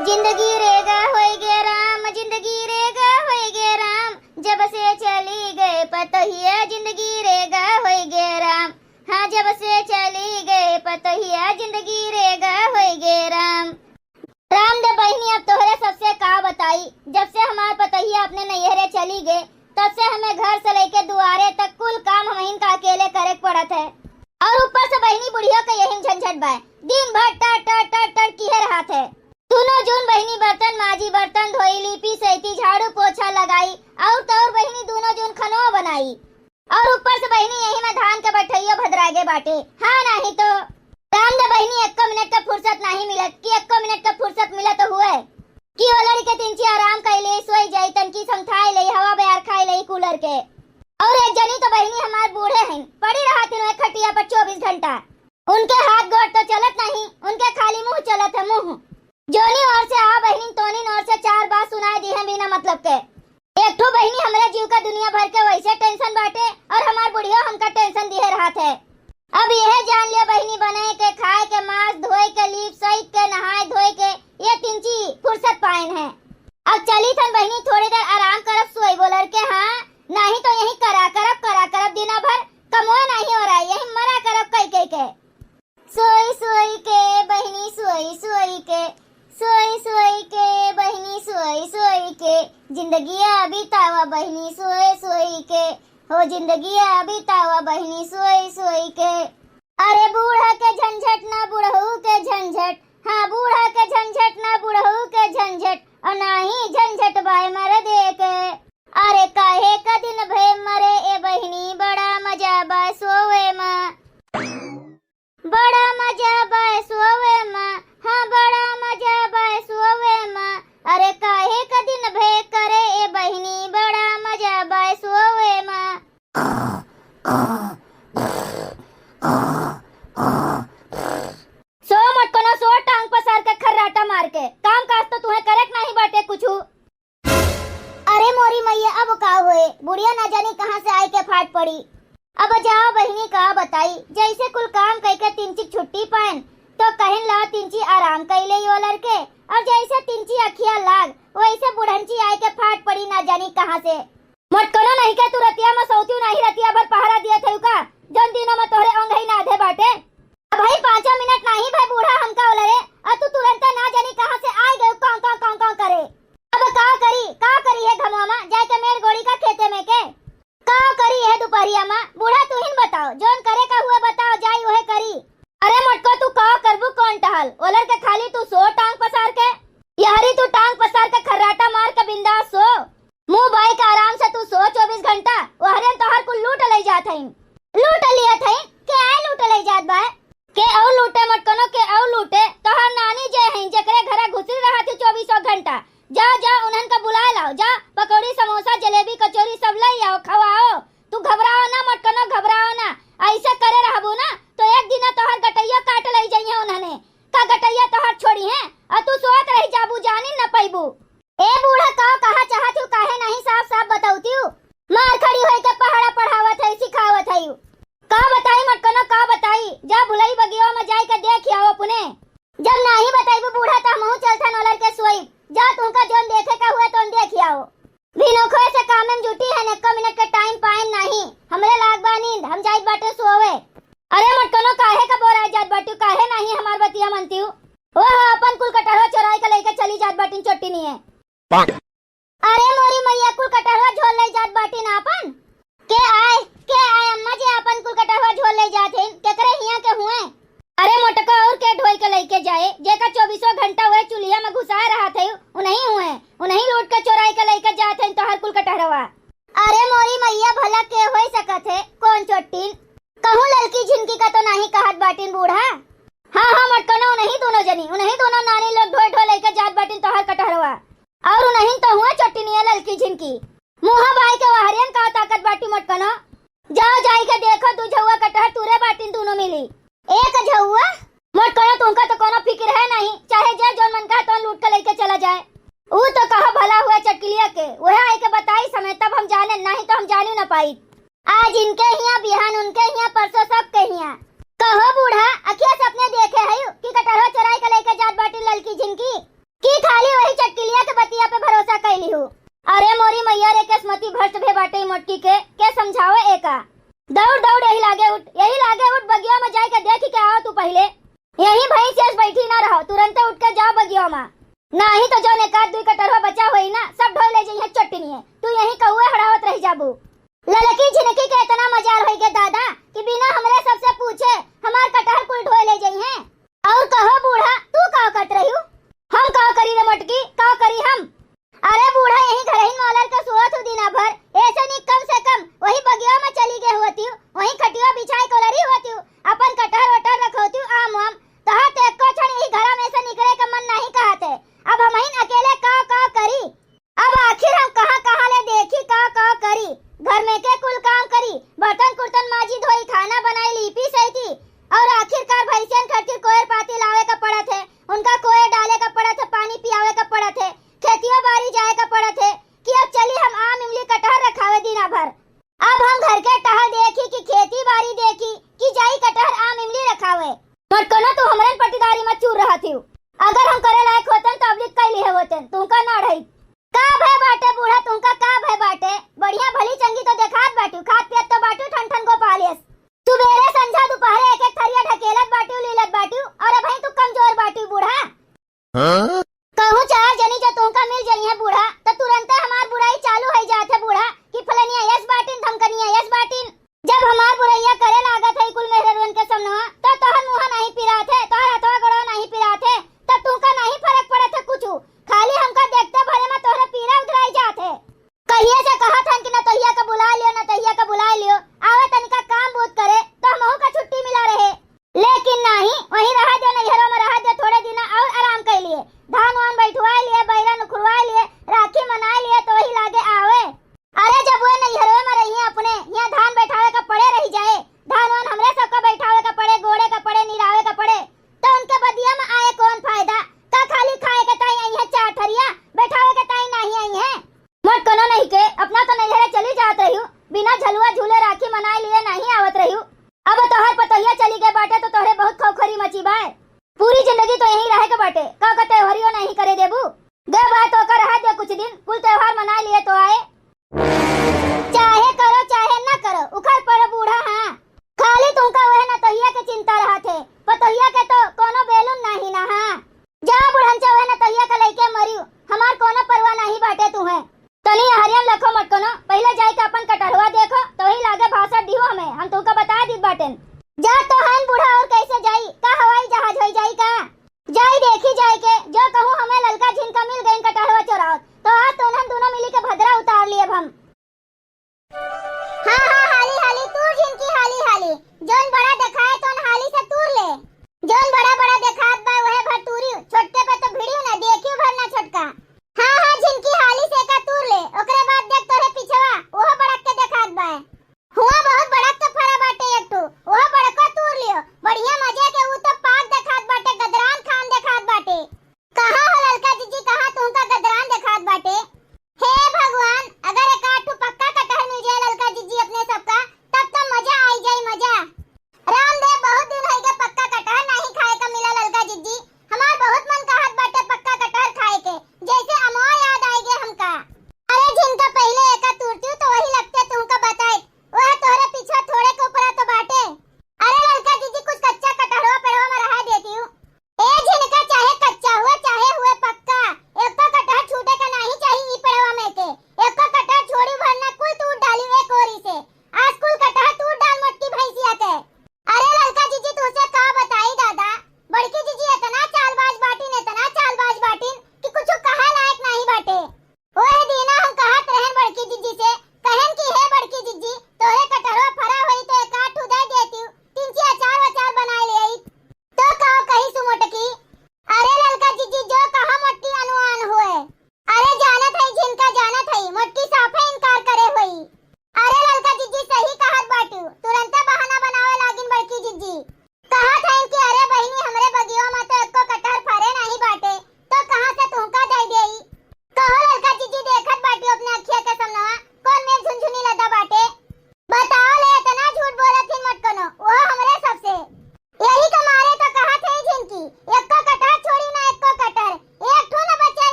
जिंदगी रेगा होए गे राम, जिंदगी रेगा होए गे राम, जब से चली गए पतोहिया जिंदगी रेगा होए गे राम। हाँ जब से चली गए पतोहिया जिंदगी रेगा होए गे राम। राम दे बहनी अब तोहरे सबसे का बताई, जब से हमार पतोहिया अपने नैहरे चली गए तब से हमें घर से लेके दुआरे तक कुल काम हम का अकेले करे पड़त है। और ऊपर से बहनी बुढ़िया का यही झंझट बा, दिन भर टर टर टर टर किहे रहत है। दोनों जून बहनी बर्तन माजी, बर्तन धोई, लिपी सैती, झाड़ू पोछा लगाई और तौर बहनी दोनों जून खनो बनाई। और ऊपर से बहनी यही में धान के बठैया भद्रागे बाटे। हाँ नहीं तो राम दे बहनी एक मिनट का फुर्सत नहीं मिलत कि एक मिनट का फुर्सत मिला तो हुए कि ओलरी के तिनची आराम कैले सोई जाई, तनकी समथाई ले, हवा बयार खाई ले कूलर के। और एक जनी तो बहनी हमार बूढ़े हैं, पड़ी रहा तीनों खटिया पर 24 घंटा। उनके हाथ गोड़ तो चलत नहीं, उनके खाली मुंह चलत है मुंह। जोनी ओर से आ बहनी तोनी ओर से चार बात सुनाई दी है बिना मतलब के। एक ठो बहनी हमारे जीव का दुनिया भर के वैसे टेंशन बाटे और हमार बुढ़िया हमका टेंशन दिए रहा थे। अब यह जान लिया बहनी बनाए के खाए के मांस धोए के लीप सहित के नहाए धोए के ये तिनची फुर्सत पाइन है। अब चली थन बहनी थोड़ी देर आराम करब सोई बोलर के। हाँ नहीं तो यही करा करब दिना भर कमोए नहीं हो रहा, यही मरा करब कई कई के। सोई सोई के बहनी सोई सोई के, सोई सोई के बहनी सोई सोई के, जिंदगी बितावा बहनी सोई सोई के, हो जिंदगी बितावा बहनी सोई सोई के। अरे बूढ़ा के झंझट ना बूढ़ऊ के झंझट, हाँ बूढ़ा के झंझट ना बूढ़ऊ के झंझट, और ना ही झंझट बाय मर दे के। अरे काहे का दिन भे मरे ए बहनी, बड़ा मजा बाय सोवे माँ, बड़ा मजा बाय सोवे माँ, हाँ बड़ा मजा बाय सोवे माँ। अरे काहे का दिन भे करे ए बहनी, बड़ा मजा बाय सोवे माँ। सो मत को ना सो, टांग पसार के खर्राटा मार के काम काज तो तुम्हें करक नहीं बाटे कुछू। अरे मोरी मैया अब का हुए, बुढ़िया ना जानी कहाँ से आई के फाट पड़ी। अब जाओ बहनी का बताई, जैसे कुल काम करके तिनची छुट्टी पान तो कहन ला तिनची आराम कैले योलर के, और जैसे तिनची अखिया लाग वैसे बुढ़नची आए के फाट पड़ी ना जानी कहाँ से। मटकनो नहीं के तू रतिया में सौती नहीं, रतिया भर पहरा दिया थे का जन दिनों में तोहरे अंग ही ना आधे बाटे। भाई 5 मिनट नहीं भाई बूढ़ा हमका ओलरे, और तू तुरंत ना जानी कहाँ से आई गए कौन करे। अब का करी है घमवा जाके मेर गोड़ी का खेते में के का करी है दोपहरिया में, बूढ़ा तू ही बताओ जोन करे का हुआ बताओ जाई वह करी। अरे मटको तू का करबू कौन टहल ओलर के खाली तू सो टांग पसार के, यारी तू टांग पसार के खर्राटा मार के बिंदास सो, मुंह बाई के आराम से तू सो 24 घंटा। वहरे तोहर कुल लूट ले जात हईं, लूट लिया थे के आए लूट ले जात बा के औ लूटे मटकनो के औ लूटे। तोहर नानी जे हईं जकरे घरे घुसरी रहा थी 24 घंटा, जा उन्हन का बुला लाओ, जा पकौड़ी समोसा जलेबी कचौरी सब लाई आओ खवाओ। तू घबराओ ना मटकनो घबराओ ना, ऐसे करे रहबू ना तो एक दिन तोहर गटैया काट लई जाइए उन्हने का गटैया तोहर छोड़ी है और तू सोत रही जाबू जानी न पैबू। ए बूढ़ा कहा चाहत हूँ काहे नहीं साफ साफ बताऊती हूँ, मार खड़ी होई के पहाड़ा पढ़ावत है सिखावत है का बताई मटकनो का बताई। जा भुलई बगिया में जाई के देख आओ अपने, जब नहीं बताई बूढ़ा तो हमहू चलथन ओलर के सोई। जा तुमका जोन देखे का हुआ तो देख आओ, बिनोखो से काम में जुटी है न 1 मिनट का टाइम पाइन नहीं, हमरे लाग बा नींद हम जाइत बाटे सोवे। अरे मटकनो काहे का बोरा जात बाटू काहे नहीं हमार बतिया मनती हूँ, वो अपन कुल कटहरा चोराई के लेके चली जात बाटी चोटी नहीं है। अरे मोरी मैया कुल कटहरा झोल ले जात बाटी ना अपन के आए अम्मा जी अपन कुल कटहरा झोल ले जात हैं केकरे हिया के हुए। अरे मोटका और के ढोई के लेके जाए जेका 24 घंटा हुए चुलिया में घुसा रहा थे उन्हीं हुए, उन्हीं लूट के चोराई के लेके जाते हैं तोहर कुल कटहरवा। अरे मोरी मैया भला के होई सकत है कौन चोटीन, कहूं ललकी झिनकी का तो नहीं कहत बाटिन बूढ़ा। हाँ मटकनो नहीं दोनों जनी उन्हीं दोनों नानी लोग ढोई लेके जात बाटिन तोहर कटहरवा, और उन्हीं तो हुए चोटिनिया ललकी झिनकी मुहा बाई के वहरियन का ताकत बाटी मटकनो। जाओ जाई के देखो तू झुआ कटहर तुरे बाटिन दोनों मिली एक झुआ। मटकनो तुमका तो कोनो फिक्र है नहीं, चाहे जे जोन मन का तो लूट के लेके चला जाए। ऊ तो कहा भला हुआ चटकिलिया के वह आई के बताई समय तब हम जाने, नहीं तो हम जानी न पाई। आज इनके हिया बिहान उनके हिया परसों सब के हिया। कहो बूढ़ा अखिया सपने देखे है कि कटहरा चराई के लेके जात बाटी ललकी झिनकी की माँ। नहीं तो जो एकाध दुई कटरवा बचा हुई ना सब ढोल ले जइहे चटनी है। तू यही कौए हड़ावत रह जाबू। ललकी झिनकी के इतना मजाल होई के दादा कि बिना हमरे सबसे पूछे हमार कटहर कुल ढोल ले जइहे। और कहो बूढ़ा तू का करत रही? हम का करी रे मटकी, का करी हम? अरे बूढ़ा यही घर ही मौलर के सोत हूँ दिना भर। ऐसे नहीं कम से कम वही बगिया में चली गए होती हूँ, वही खटिया बिछाई कोलरी होती हूँ, अपन कटहर वटर रखोती हूँ आम वाम। तहा ते एको क्षण यही घर में से निकले का मन नहीं कहते। अब हम ही अकेले का करी? अब आखिर हम कहाँ ले देखी का करी? घर में के कुल काम करी, बर्तन कुर्तन माजी धोई, खाना बनाई, लीपी सही थी। और आखिरकार भैंसियन खातिर कोयर पाती लावे का पड़त है, उनका कोयर डाले का पड़त है, पानी पियावे का पड़त है, खेतियों बाड़ी जाए का पड़त है कि अब चली हम आम इमली कटहर रखावे दिना भर। अब हम घर के टहल देखी कि खेती बाड़ी देखी कि जाई कटहर आम इमली रखावे। मटकना तू हमरन पटीदारी में चूर रहा थी। अगर हम करे लायक होतन तो अबलिक कैली है होतन, तुमका ना ढई। का भय बाटे बूढ़ा, तुमका का भय बाटे? बढ़िया भली चंगी तो देखात बाटू, खात पियत तो बाटू, ठन ठन गोपालियस। तू बेरे संझा दोपहरे एक एक थरिया ढकेलत बाटू, लीलत बाटू, और अब तू कमजोर बाटू बूढ़ा। कहूँ चार जनी जो तुमका मिल जाई है बूढ़ा तो तुरंत हमार बुराई चालू हो जात है बूढ़ा कि फलनिया यस बाटिन, धमकनिया यस बाटिन। जब हमार बुराइया करे लागत है कुल मेहरवन के सामने तो तोहर मुंह नहीं पिरात है, तोहर हथवा गोड़वा नहीं पिरात है, तो तुमका नहीं फर्क पड़त है कुछ। खाली हमका देखते भले में तोहरे पीरा उधराई जात है। कहिए से कहा था कि न तहिया का बुला लियो, न तहिया का बुला लियो, आवे तनिका काम बूत करे तो हमहू का छुट्टी मिला रहे। लेकिन नहीं, वहीं रहा दे, नैहरों में रहा दे, थोड़े दिन और आराम कर लिए, धान वान बैठवा लिए, बैरा नुखरवा लिए, राखी मना लिए तो वही लागे आवे। अरे जब वो नैहरों में रही अपने यहाँ धान बैठावे का पड़े रही जाए, धान वान हमरे सबका बैठावे का पड़े, गोड़े का पड़े, निरावे का पड़े, तो उनके बदिया में आए कौन फायदा? का खाली खाए के ताई आई है चार ठरिया, बैठावे के ताई नहीं आई है। मत कनो नहीं के अपना तो नैहरे चली जात रही हूँ, बिना झलुआ झूले राखी मनाए लिए नहीं आवत रही हूँ। अब तोहर पतोहिया चली गए बाटे तो तोहरे बहुत खौखरी मची बाय। पूरी जिंदगी तो यहीं रहे के बाटे, का त्योहारियों नहीं करे देबू। गे बात तो कर रहा दे कुछ दिन, कुल त्योहार मना लिए तो आए। चाहे करो चाहे न करो, उखड़ पड़ो बूढ़ा। हाँ खाली तुमका वह नतहिया के चिंता रहा थे, पतोहिया के तो कोनो बेलून नहीं ना। हाँ जा बुढ़नचा वह नतहिया का लेके मरियो, हमार कोनो परवाह नहीं बाटे तुम्हें। तनी हरियन लखो मटकनो, पहले जाए के अपन कटहरवा देखो तो ही लागे भाषा दिहो हमें, हम तुमका बता दी बाटेन। जा तो हन बूढ़ा, और कैसे जाई? का हवाई जहाज हो जाई का? जाई देखी जाए के, जो कहूँ हमें ललका झिनका मिल गई कटहरवा चोराओ तो आज तो हम दोनों मिली के भद्रा उतार लिए हम। हाँ हाली हाली तूर झिनकी, हाली हाली जोन बड़ा दिखाए तो हाली से तूर ले। जोन बड़ा बड़ा दिखात बा वह भटूरी, छोटके पे तो भिड़ियो ना देखियो भरना छोटका। हाँ झिनकी हाली से का तूर ले, ओकरे बाद देख तोरे पिछवा ओह बड़क के दिखात बा। हुआ बहुत बड़क के फरा बाटे एक तो, ओह बड़का तूर लियो, बढ़िया मजे के ऊ तो पाक दिखात बाटे, गदरान खान दिखात बाटे। कहाँ हो ललका जीजी, कहाँ तुमका गदरान दिखात बाटे? हे भगवान, अगर एक आठ पक्का कटहल मिल जाए ललका जीजी अपने सबका तब तो मजा आई जाए मजा। रामदेव बहुत दिन हो गए पक्का कटहल नहीं खाए का मिला ललका जीजी।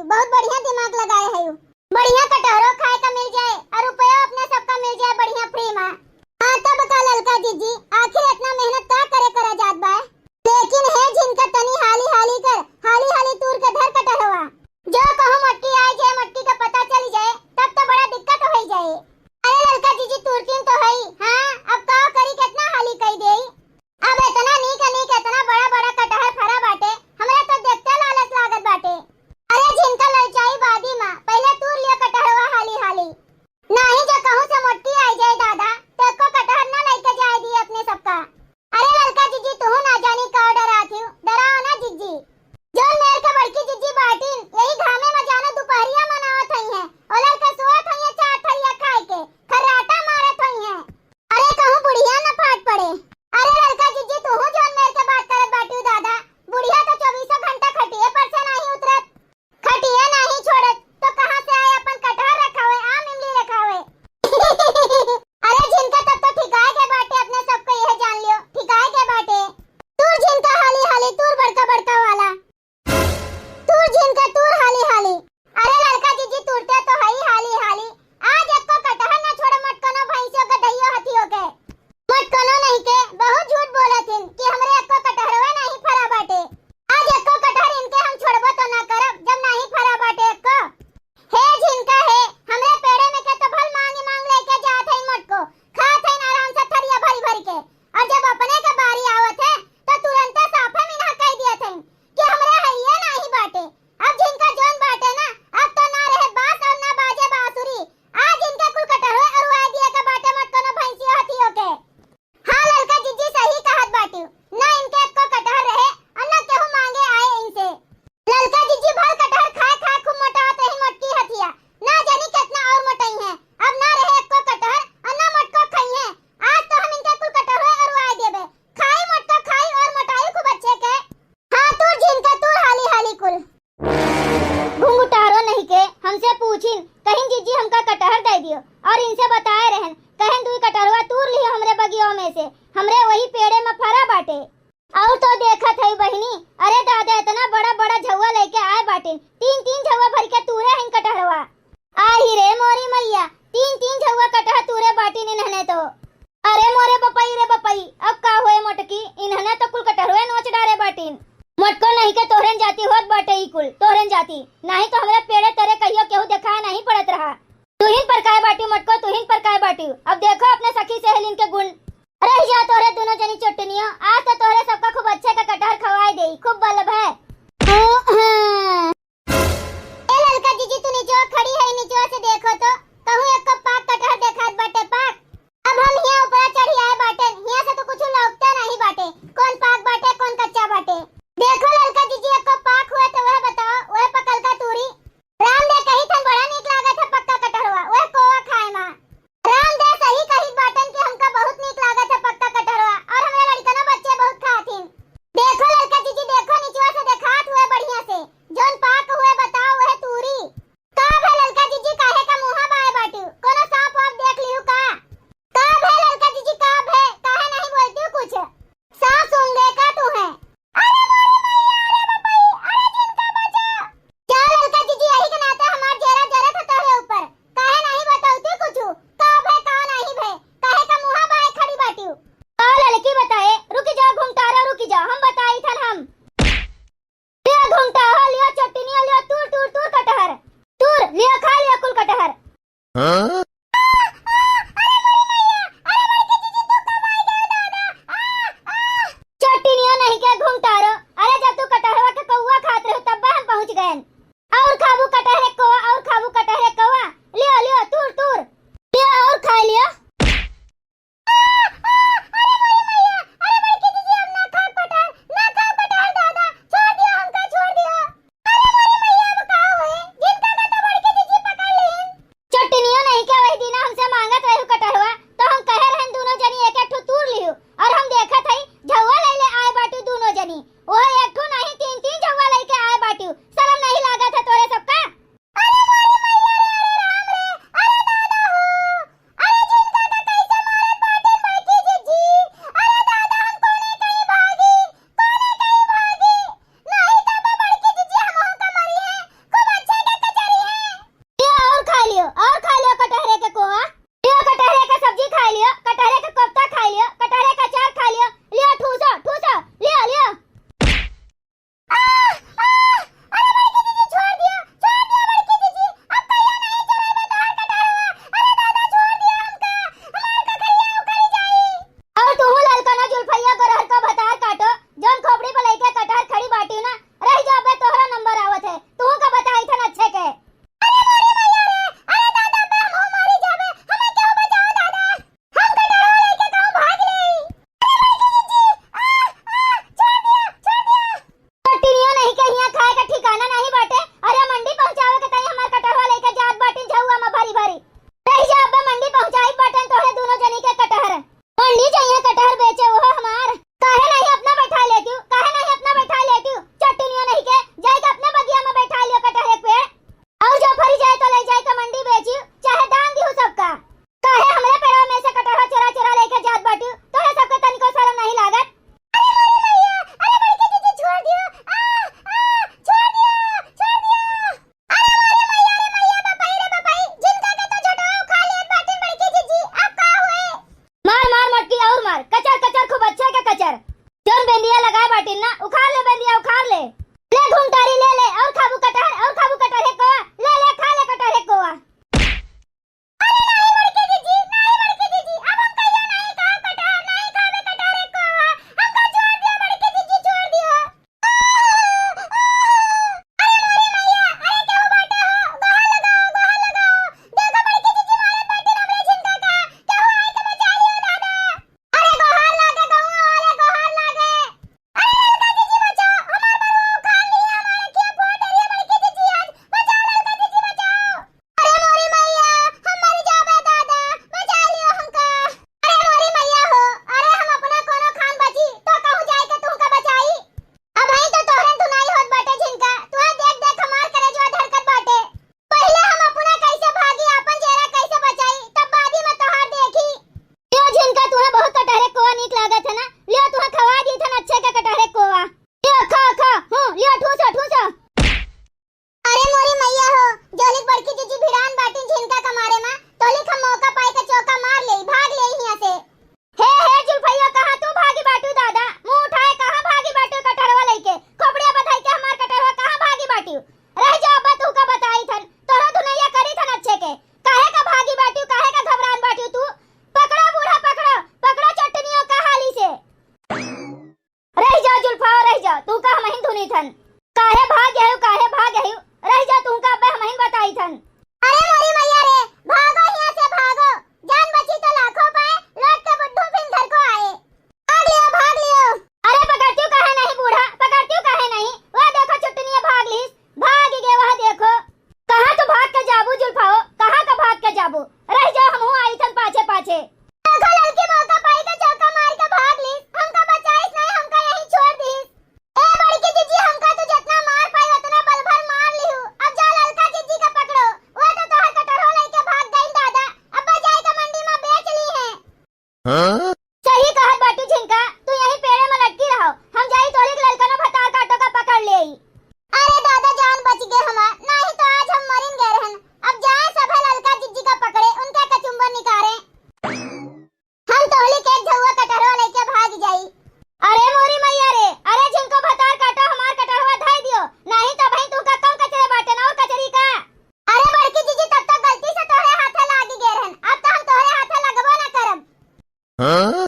बहुत बढ़िया दिमाग लगाए है यू। बढ़िया कटहरो खाए का मिल जाए और रुपया अपने सबका मिल जाए बढ़िया फ्री में। हाँ तब का ललका जीजी आखिर इतना मेहनत का करे करा जात बा, लेकिन है जिनका तनी हाली हाली तूर के धर कटहरवा। जो कहूं मट्टी आ जाए, मट्टी का पता चल जाए तब तो बड़ा दिक्कत हो जाए। अरे ललका जीजी तुरतीन तो है। हाँ अब का करी कितना हाली कह दे। अब इतना नीक इतना बड़ा बड़ा कटहर फरा बाटे, हमरा तो देखते लालच लागत बाटे। अरे जिनका ललचाई बादी मां पहले तूर लिया कटहरवा हाली नहीं जो कहूं से मोटी आ जाए दादा तो को कटहर ना लेके जाए दी अपने सबका। अरे ललका जीजी तू ना जानी का डराती हूं, डराओ ना जीजी। जो मेर के बड़की जीजी बाटीन यही घामे में जाना दोपहरिया मनावत हई है, ओलर के सोत हई है चाट थरिया खाए के खर्राटा मारत हई है। अरे कहूं बुढ़िया ना फाट पड़े। अरे ललका जीजी तू जोन मेर के बात करत बाटी दादा, बुढ़िया तो 24 घंटा खटिए पर से नहीं उतरत, खटिए नहीं छोड़त तो कहां से आए अपन कटहर रखावे आम इमली रखावे। अरे जिनका तब तो ठिकाए के बाटे अपने सबको यह जान लियो, ठिकाए के बाटे। तू जिनका हाली तूर बड़का वाला, तू जिनका तूर हाली। अरे लड़का जीजी तूरते तो हई हाली आज एको कटहर ना छोड़े मटकनो भैंसों के दहियो हथियो के। मटकनो नहीं के बहुत झूठ बोलथिन कि हमरे एको कटहरवा नहीं फरा बाटे। आज एको कटहर इनके हम छोड़बो तो ना करब जब नहीं फरा बाटे एको। हे जिनका है हमरे पेड़े में के तो भल मांग लेके जात है मटको, खात है आराम से थरिया भरी के, और जब अपने के बारी आवत है तो तुरंत साफे मिना कह दिया थे कि हमरे हइये नहीं बाटे। अब जिनका जोन बाटे ना अब तो ना रहे बांस और ना बाजे बांसुरी, आज इनके कुल कटहरे अरुआ दिए के बाटे मटकनो भैंसियो हथियो के। हाँ लड़का जीजी सही कहत बाटी, ना इनके एको कटहर रहे और ना केहू मांगे आए इनसे। लड़का जीजी भर कटहर खाए खूब मोटावत रही मोटकी हथिया, ना जानी कितना और मोटाई है। अब ना रहे एको कटहर और ना मटको खाई है, आज तो हम इनके कुल कटहरे अरुआ देबे, खाई मटको खाई और मोटाई खूब अच्छे के। हाँ तू जिनका तूर हाली कुल घुंघटारो नहीं के हमसे पूछिन कहीं जीजी हमका कटहर दे दियो और इनसे बताए रहन कहीं दुई कटहरवा तूर लियो हमरे बगियों में से, हमरे वही पेड़े में फरा बाटे। और तो देखत है बहिनी, अरे दादा इतना बड़ा झौवा लेके आए बाटे, तीन झौवा भर के तूरे हैं कटहरवा। आही रे मोरी मैया तीन झौवा कटहर तूरे बाटी इन्हने तो। अरे मोरे बपई अब का होए मोटकी, इन्हने तो कुल कटहरवे नोच डारे बाटीन। मटको नहीं के तोहरन जाती होत बाटे ही कुल तोहरन जाती, नहीं तो हमरे पेड़े तेरे कहियो केहू दिखाए नहीं पड़त रहा। तुहिन पर काय बाटी मटको, तुहिन पर काय बाटी। अब देखो अपने सखी सहेलिन के गुण, रह जा तोरे दोनों जनी चुटनियो, आज तो तोरे सबका खूब अच्छे का कटहर खवाए देई, खूब बलब है। ए ललका जीजी तू नीचो खड़ी है, नीचो से देखो तो कहूं एक पाक कटहर देखात बाटे पाक। अब हम हिया ऊपर चढ़ी आए बाटे, हिया से तो कुछ लौकता नहीं बाटे, कौन पाक बाटे कौन कच्चा बाटे। देखो ललका जीजी एक पाक हुआ तो वह बताओ, वह पकल का तूरी राम दे कही थन बड़ा नीक लागत है पक्का कटहरवा, वह कोवा खाए मां। राम दे सही कही बाटन कि हमका बहुत नीक लागत है पक्का कटहरवा और हमरा लड़कनो बच्चे बहुत खाथिन। देखो ललका जीजी देखो नीचे सुनी थन। काहे भाग गए रह जा तू का अबे हमहिन बताई थन। अरे मोरी मैया रे, भागो यहाँ से भागो, जान बची तो लाखों पाए, लौट के बुड्ढू फिर घर को आए। भाग लियो। अरे पकड़ती हूँ काहे नहीं बूढ़ा, पकड़ती हूँ काहे नहीं। वह देखो चुटनी भाग लीस, भाग गए वह देखो। कहाँ तो भाग के जाबू जुल्फाओ, कहाँ का भाग के जाबू, रह जाओ हमहू आई थन पाछे पाछे। देखो लड़की मौका पाई के चौका मार के भाग लीस, हमका बचाईस नहीं, हमका यहीं छोड़ दीस। ए बड़की जीजी, हमका तो जितना मार पाई उतना पल भर मार लिहू। अब जा ललका जीजी का पकड़ो, वो तो तोहर कटोरो लेके भाग गई दादा, अब जाए के मंडी में बेच ली है। हाँ? सही कहत बाटू झिंका, तू यहीं पेड़े में लटकी रहो, हम जाई तोहरे के ललका ना भतार काटो का पकड़ ले आई। अरे दादा जान बच गए हमार, नहीं तो आज हम मरिन गए रहन। अब जाए सब ललका जीजी का पकड़े, उनका कचुम्बर निकारे, हम तोहली के झुआ कटोरो लेके भाग जाई। अरे मोरी मैया रे, अरे झिंको भतार काटो, हमार कटोरवा धाई दियो, नहीं तो भाई तू का कम कचरे बाटे ना और कचरी का। अरे बड़की जीजी तब तक गलती से तोहरे हाथे लागी गए रहन, अब तो हम तोहरे हाथे लगबो ना करब। हाँ?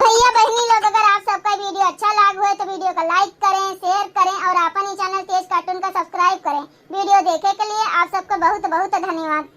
भैया बहनी लोग, अगर आप सबका वीडियो अच्छा लगा हो तो वीडियो को लाइक करें, शेयर करें और अपन ही चैनल तेज कार्टून का सब्सक्राइब करें। वीडियो देखे के लिए आप सबको बहुत बहुत धन्यवाद।